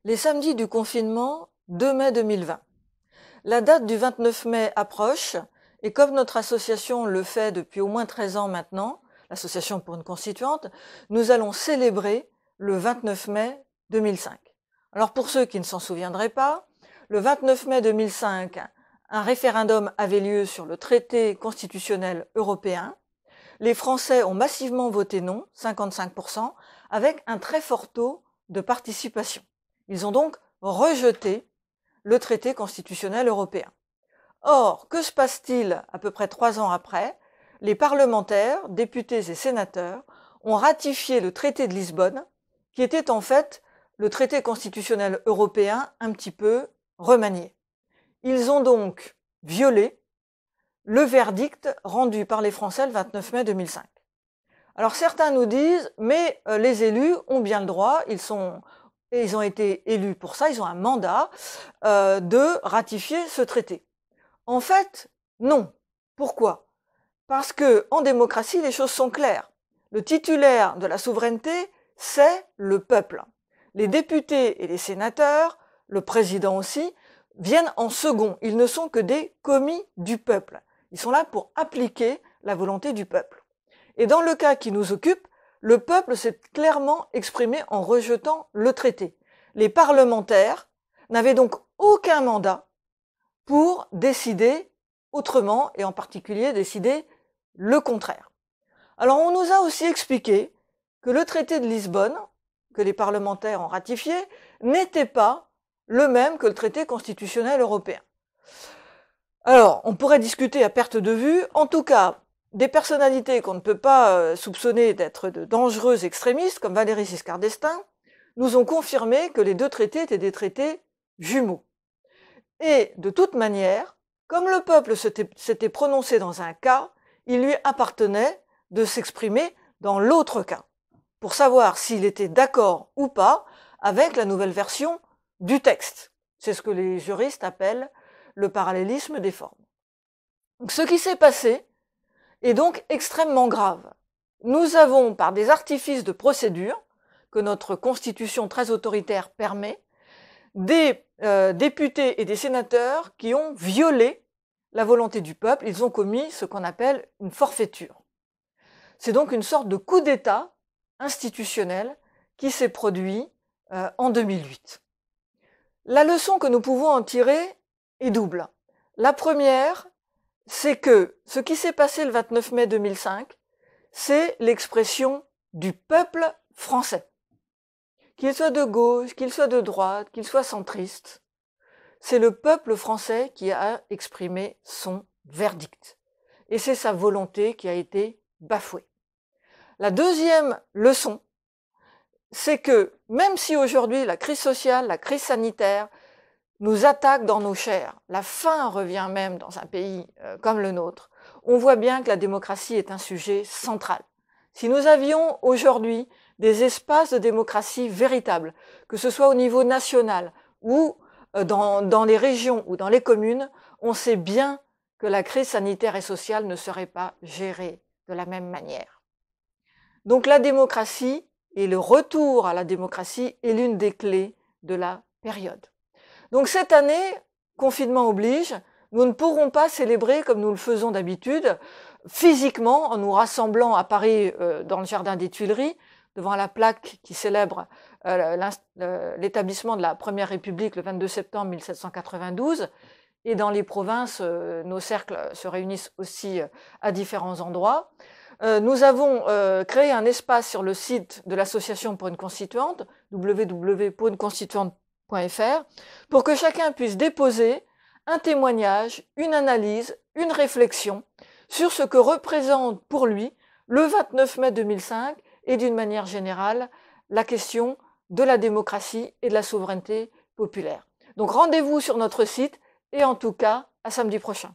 Les samedis du confinement, 2 mai 2020. La date du 29 mai approche et comme notre association le fait depuis au moins 13 ans maintenant, l'Association pour une constituante, nous allons célébrer le 29 mai 2005. Alors pour ceux qui ne s'en souviendraient pas, le 29 mai 2005, un référendum avait lieu sur le traité constitutionnel européen. Les Français ont massivement voté non, 55%, avec un très fort taux de participation. Ils ont donc rejeté le traité constitutionnel européen. Or, que se passe-t-il à peu près 3 ans après? Les parlementaires, députés et sénateurs ont ratifié le traité de Lisbonne, qui était en fait le traité constitutionnel européen un petit peu remanié. Ils ont donc violé le verdict rendu par les Français le 29 mai 2005. Alors certains nous disent, mais les élus ont bien le droit, ils ont été élus pour ça, ils ont un mandat de ratifier ce traité. En fait, non. Pourquoi? Parce que en démocratie, les choses sont claires. Le titulaire de la souveraineté, c'est le peuple. Les députés et les sénateurs, le président aussi, viennent en second. Ils ne sont que des commis du peuple. Ils sont là pour appliquer la volonté du peuple. Et dans le cas qui nous occupe, le peuple s'est clairement exprimé en rejetant le traité. Les parlementaires n'avaient donc aucun mandat pour décider autrement et en particulier décider le contraire. Alors on nous a aussi expliqué que le traité de Lisbonne, que les parlementaires ont ratifié, n'était pas le même que le traité constitutionnel européen. Alors, on pourrait discuter à perte de vue. En tout cas, des personnalités qu'on ne peut pas soupçonner d'être de dangereux extrémistes, comme Valéry Giscard d'Estaing, nous ont confirmé que les deux traités étaient des traités jumeaux. Et de toute manière, comme le peuple s'était prononcé dans un cas, il lui appartenait de s'exprimer dans l'autre cas, pour savoir s'il était d'accord ou pas avec la nouvelle version du texte. C'est ce que les juristes appellent le parallélisme des formes. Donc, ce qui s'est passé est donc extrêmement grave. Nous avons, par des artifices de procédure, que notre constitution très autoritaire permet, des députés et des sénateurs qui ont violé la volonté du peuple. Ils ont commis ce qu'on appelle une forfaiture. C'est donc une sorte de coup d'État institutionnel qui s'est produit en 2008. La leçon que nous pouvons en tirer est double. La première, c'est que ce qui s'est passé le 29 mai 2005, c'est l'expression du peuple français. Qu'il soit de gauche, qu'il soit de droite, qu'il soit centriste, c'est le peuple français qui a exprimé son verdict. Et c'est sa volonté qui a été bafouée. La deuxième leçon, c'est que même si aujourd'hui la crise sociale, la crise sanitaire nous attaque dans nos chairs, la faim revient même dans un pays comme le nôtre, on voit bien que la démocratie est un sujet central. Si nous avions aujourd'hui des espaces de démocratie véritables, que ce soit au niveau national ou dans les régions ou dans les communes, on sait bien que la crise sanitaire et sociale ne serait pas gérée de la même manière. Donc la démocratie et le retour à la démocratie est l'une des clés de la période. Donc cette année, confinement oblige, nous ne pourrons pas célébrer comme nous le faisons d'habitude, physiquement, en nous rassemblant à Paris dans le jardin des Tuileries, devant la plaque qui célèbre l'établissement de la Première République le 22 septembre 1792. Et dans les provinces, nos cercles se réunissent aussi à différents endroits. Nous avons créé un espace sur le site de l'Association pour une constituante, www.pouruneconstituante.fr, pour que chacun puisse déposer un témoignage, une analyse, une réflexion sur ce que représente pour lui le 29 mai 2005 et d'une manière générale la question de la démocratie et de la souveraineté populaire. Donc rendez-vous sur notre site et en tout cas à samedi prochain.